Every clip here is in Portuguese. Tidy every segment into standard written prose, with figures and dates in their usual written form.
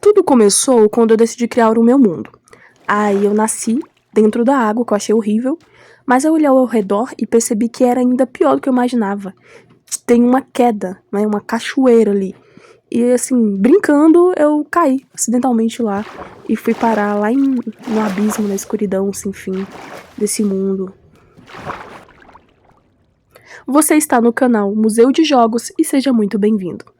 Tudo começou quando eu decidi criar o meu mundo. Aí eu nasci dentro da água, que eu achei horrível, mas eu olhei ao redor e percebi que era ainda pior do que eu imaginava. Tem uma queda, né, uma cachoeira ali. E assim, brincando, eu caí acidentalmente lá e fui parar lá no abismo, na escuridão sem fim desse mundo. Você está no canal Museu de Jogos e seja muito bem-vindo.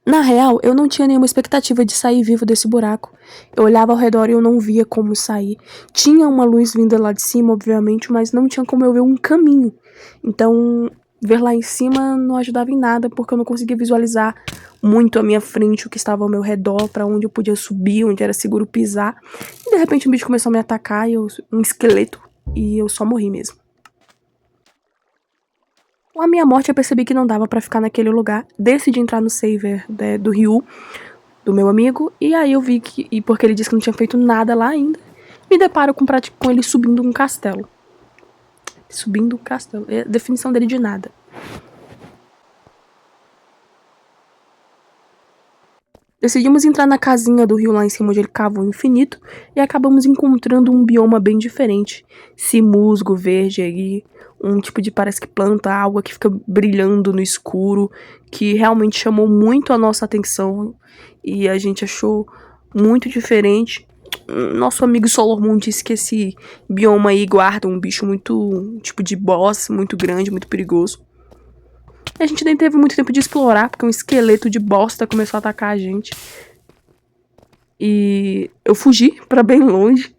Na real, eu não tinha nenhuma expectativa de sair vivo desse buraco. Eu olhava ao redor e eu não via como sair. Tinha uma luz vinda lá de cima, obviamente, mas não tinha como eu ver um caminho. Então, ver lá em cima não ajudava em nada, porque eu não conseguia visualizar muito à minha frente o que estava ao meu redor, para onde eu podia subir, onde era seguro pisar. E de repente um bicho começou a me atacar, um esqueleto, e eu só morri mesmo. Com a minha morte eu percebi que não dava pra ficar naquele lugar, decidi entrar no saver do Ryu, do meu amigo, e aí eu vi que, e porque ele disse que não tinha feito nada lá ainda, me deparo com ele subindo um castelo. Subindo um castelo, é a definição dele de nada. Decidimos entrar na casinha do Ryu lá em cima, onde ele cavou o infinito, e acabamos encontrando um bioma bem diferente. Esse musgo verde aí, um tipo de, parece que planta, água que fica brilhando no escuro, que realmente chamou muito a nossa atenção, e a gente achou muito diferente. Nosso amigo Solar Moon disse que esse bioma aí guarda um bicho muito, tipo de boss, muito grande, muito perigoso. A gente nem teve muito tempo de explorar, porque um esqueleto de bosta começou a atacar a gente. E eu fugi pra bem longe.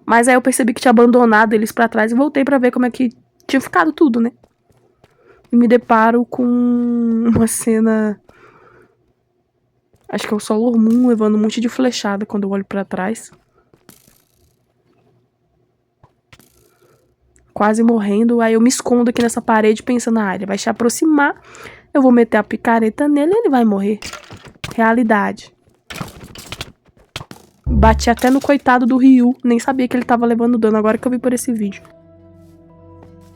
Mas aí eu percebi que tinha abandonado eles pra trás e voltei pra ver como é que tinha ficado tudo, né? E me deparo com uma cena... Acho que é o Solar Moon levando um monte de flechada quando eu olho pra trás. Quase morrendo. Aí eu me escondo aqui nessa parede pensando, ele vai se aproximar. Eu vou meter a picareta nele e ele vai morrer. Realidade. Bati até no coitado do Ryu, nem sabia que ele tava levando dano, agora que eu vi por esse vídeo.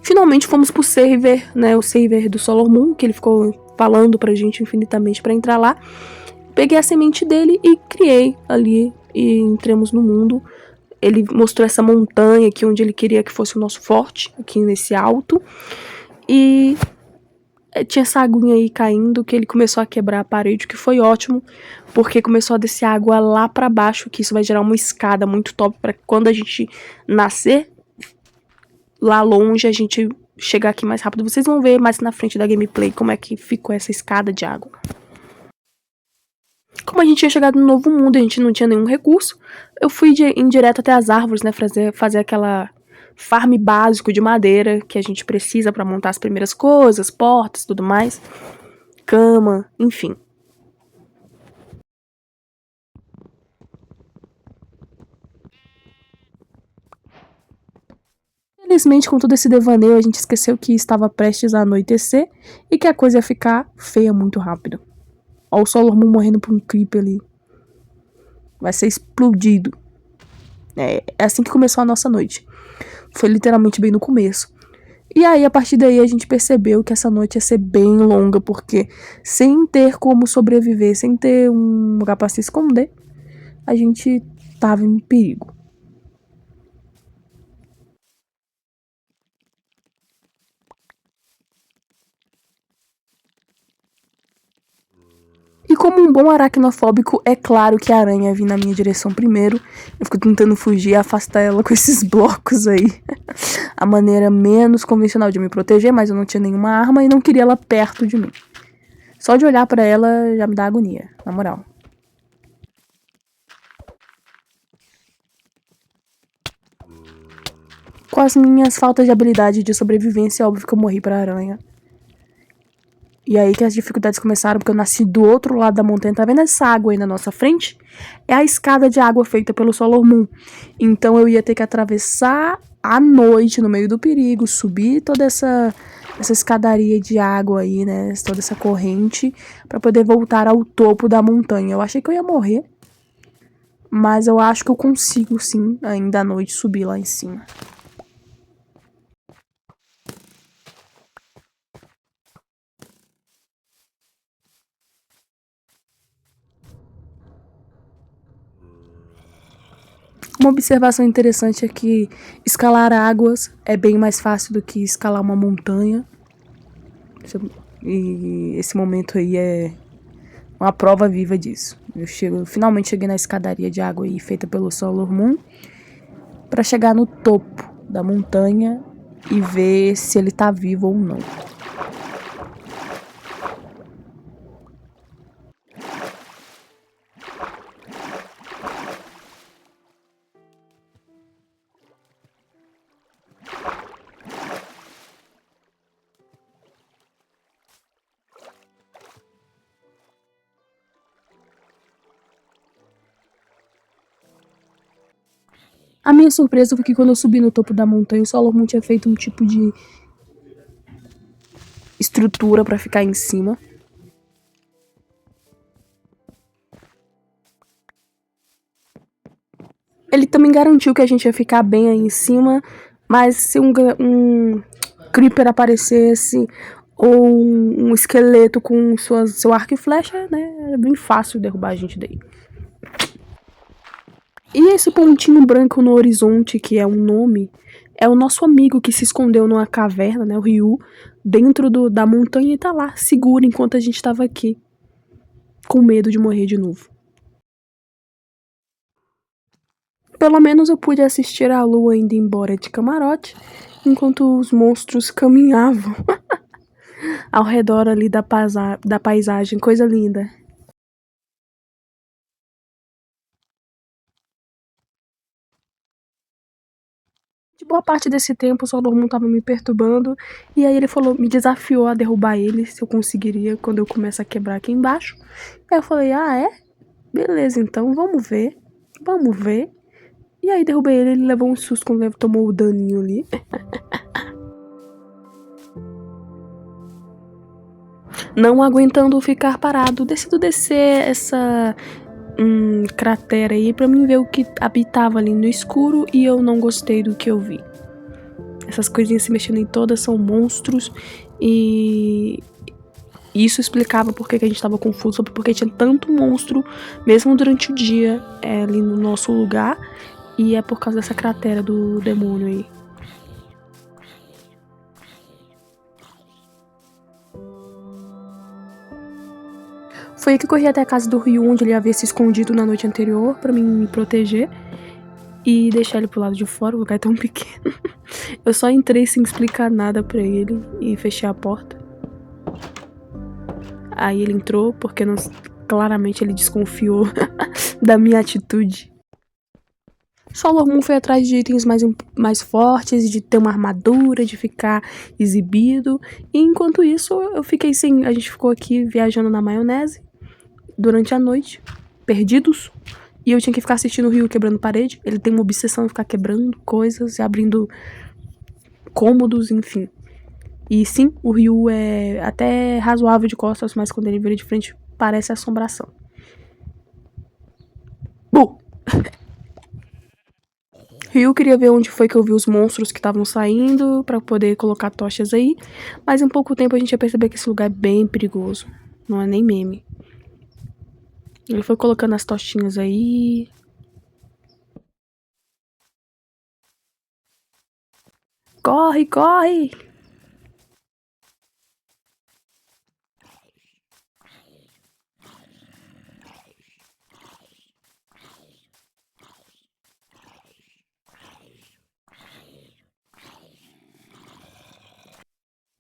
Finalmente fomos pro server, né, o server do Solar Moon, que ele ficou falando pra gente infinitamente pra entrar lá. Peguei a semente dele e criei ali, e entramos no mundo. Ele mostrou essa montanha aqui, onde ele queria que fosse o nosso forte, aqui nesse alto. E tinha essa aguinha aí caindo, que ele começou a quebrar a parede, que foi ótimo, porque começou a descer água lá pra baixo, que isso vai gerar uma escada muito top pra quando a gente nascer lá longe, a gente chegar aqui mais rápido. Vocês vão ver mais na frente da gameplay como é que ficou essa escada de água. Como a gente tinha chegado no novo mundo e a gente não tinha nenhum recurso, eu fui em direto até as árvores, né, fazer aquela farm básico de madeira que a gente precisa pra montar as primeiras coisas, portas, tudo mais, cama, enfim. Infelizmente, com todo esse devaneio, a gente esqueceu que estava prestes a anoitecer e que a coisa ia ficar feia muito rápido. Ó o Solar Moon morrendo por um creeper ali. Vai ser explodido. É assim que começou a nossa noite. Foi literalmente bem no começo. E aí, a partir daí, a gente percebeu que essa noite ia ser bem longa, porque sem ter como sobreviver, sem ter um lugar pra se esconder, a gente tava em perigo. E como um bom aracnofóbico, é claro que a aranha vinha na minha direção primeiro. Eu fico tentando fugir e afastar ela com esses blocos aí. A maneira menos convencional de me proteger, mas eu não tinha nenhuma arma e não queria ela perto de mim. Só de olhar pra ela já me dá agonia, na moral. Com as minhas faltas de habilidade de sobrevivência, é óbvio que eu morri pra aranha. E aí que as dificuldades começaram, porque eu nasci do outro lado da montanha. Tá vendo essa água aí na nossa frente? É a escada de água feita pelo Solar Moon. Então eu ia ter que atravessar à noite, no meio do perigo, subir toda essa escadaria de água aí, né? Toda essa corrente, pra poder voltar ao topo da montanha. Eu achei que eu ia morrer, mas eu acho que eu consigo sim, ainda à noite, subir lá em cima. Uma observação interessante é que escalar águas é bem mais fácil do que escalar uma montanha. E esse momento aí é uma prova viva disso. Eu finalmente cheguei na escadaria de água aí feita pelo Sailor Moon para chegar no topo da montanha e ver se ele tá vivo ou não. A minha surpresa foi que quando eu subi no topo da montanha, o Sailor Moon tinha feito um tipo de estrutura para ficar em cima. Ele também garantiu que a gente ia ficar bem aí em cima, mas se um creeper aparecesse ou um esqueleto com seu arco e flecha, né, era bem fácil derrubar a gente daí. E esse pontinho branco no horizonte, que é um nome, é o nosso amigo que se escondeu numa caverna, né, o Ryu, dentro da montanha e tá lá, seguro enquanto a gente tava aqui, com medo de morrer de novo. Pelo menos eu pude assistir a lua indo embora de camarote, enquanto os monstros caminhavam ao redor ali da paisagem, coisa linda. De boa parte desse tempo, o Sailor Moon tava me perturbando, e aí ele me desafiou a derrubar ele, se eu conseguiria, quando eu começo a quebrar aqui embaixo. Aí eu falei, beleza, então, vamos ver. E aí derrubei ele levou um susto quando ele tomou o daninho ali. Não aguentando ficar parado, decido descer essa cratera aí pra mim ver o que habitava ali no escuro, e eu não gostei do que eu vi. Essas coisinhas se mexendo em todas são monstros, e isso explicava por que a gente tava confuso, porque tinha tanto monstro, mesmo durante o dia, ali no nosso lugar, e é por causa dessa cratera do demônio aí. Foi aí que eu corri até a casa do Ryu, onde ele havia se escondido na noite anterior, pra me proteger e deixar ele pro lado de fora, o lugar é tão pequeno. Eu só entrei sem explicar nada pra ele e fechei a porta. Aí ele entrou, porque claramente ele desconfiou da minha atitude. Sailor Moon foi atrás de itens mais fortes, de ter uma armadura, de ficar exibido. E enquanto isso, eu fiquei sem. A gente ficou aqui viajando na maionese durante a noite, perdidos. E eu tinha que ficar assistindo o Ryu quebrando parede. Ele tem uma obsessão em ficar quebrando coisas e abrindo cômodos, enfim. E sim, o Ryu é até razoável de costas, mas quando ele vira de frente, parece assombração. Buh! Ryu queria ver onde foi que eu vi os monstros que estavam saindo, pra poder colocar tochas aí. Mas em pouco tempo a gente ia perceber que esse lugar é bem perigoso. Não é nem meme. Ele foi colocando as tochinhas aí. Corre, corre!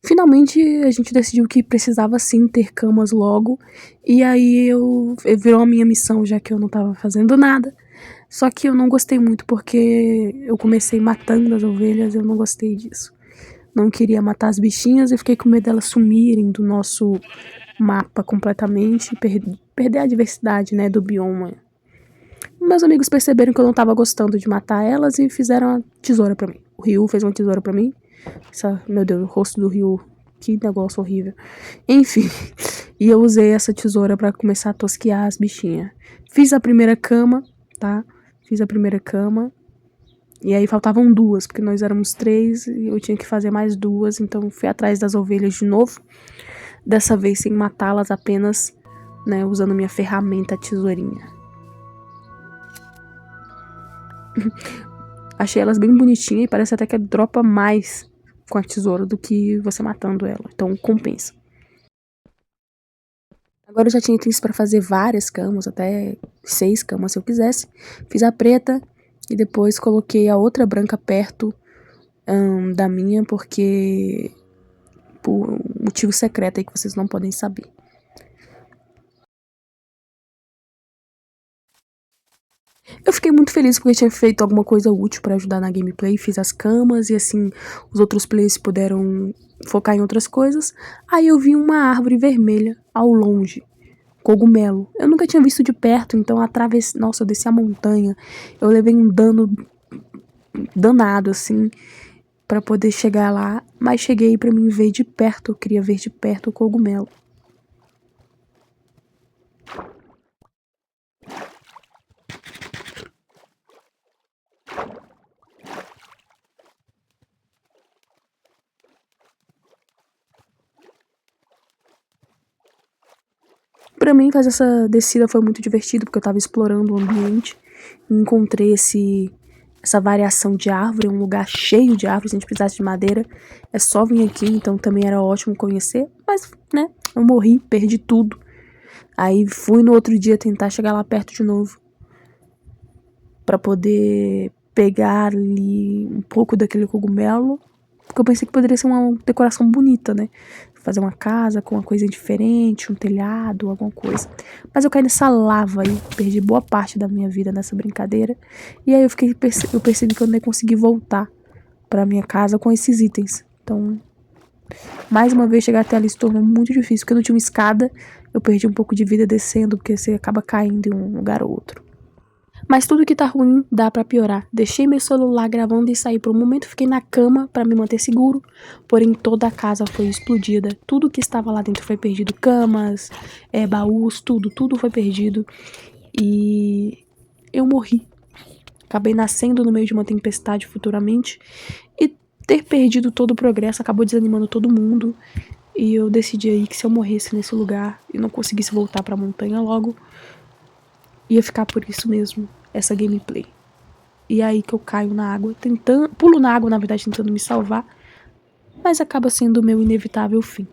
Finalmente a gente decidiu que precisava sim ter camas logo. E aí virou a minha missão, já que eu não tava fazendo nada. Só que eu não gostei muito porque eu comecei matando as ovelhas, eu não gostei disso. Não queria matar as bichinhas e fiquei com medo delas sumirem do nosso mapa completamente, perder a diversidade, né, do bioma. Meus amigos perceberam que eu não tava gostando de matar elas e fizeram a tesoura pra mim. O Ryu fez uma tesoura pra mim. Meu Deus, o rosto do Ryu, que negócio horrível. Enfim, e eu usei essa tesoura pra começar a tosquiar as bichinhas. Fiz a primeira cama, tá? Fiz a primeira cama. E aí faltavam duas, porque nós éramos 3 e eu tinha que fazer mais 2. Então fui atrás das ovelhas de novo. Dessa vez sem matá-las, apenas, né, usando minha ferramenta, a tesourinha. Achei elas bem bonitinhas e parece até que dropa mais com a tesoura do que você matando ela. Então compensa. Agora eu já tinha itens pra fazer várias camas, até 6 camas se eu quisesse. Fiz a preta e depois coloquei a outra branca perto da minha, porque por um motivo secreto aí que vocês não podem saber. Eu fiquei muito feliz porque eu tinha feito alguma coisa útil pra ajudar na gameplay, fiz as camas e assim os outros players puderam focar em outras coisas. Aí eu vi uma árvore vermelha ao longe, cogumelo. Eu nunca tinha visto de perto, então nossa, eu desci a montanha. Eu levei um dano danado assim pra poder chegar lá, mas cheguei pra mim ver de perto, eu queria ver de perto o cogumelo. Pra mim, fazer essa descida foi muito divertido, porque eu tava explorando o ambiente e encontrei essa variação de árvore, um lugar cheio de árvores, se a gente precisasse de madeira, é só vir aqui, então também era ótimo conhecer, mas, né, eu morri, perdi tudo. Aí fui no outro dia tentar chegar lá perto de novo, pra poder pegar ali um pouco daquele cogumelo, porque eu pensei que poderia ser uma decoração bonita, né? Fazer uma casa com uma coisa diferente, um telhado, alguma coisa. Mas eu caí nessa lava aí, perdi boa parte da minha vida nessa brincadeira. E aí eu percebi que eu não ia conseguir voltar pra minha casa com esses itens. Então, mais uma vez chegar até ali se tornou muito difícil, porque eu não tinha uma escada, eu perdi um pouco de vida descendo, porque você acaba caindo em um lugar ou outro. Mas tudo que tá ruim dá pra piorar. Deixei meu celular gravando e saí por um momento, fiquei na cama pra me manter seguro, porém toda a casa foi explodida. Tudo que estava lá dentro foi perdido, camas, baús, tudo foi perdido. E eu morri. Acabei nascendo no meio de uma tempestade futuramente e ter perdido todo o progresso acabou desanimando todo mundo. E eu decidi aí que se eu morresse nesse lugar e não conseguisse voltar pra montanha logo, ia ficar por isso mesmo, essa gameplay. E é aí que eu caio na água, pulo na água, na verdade, tentando me salvar, mas acaba sendo o meu inevitável fim.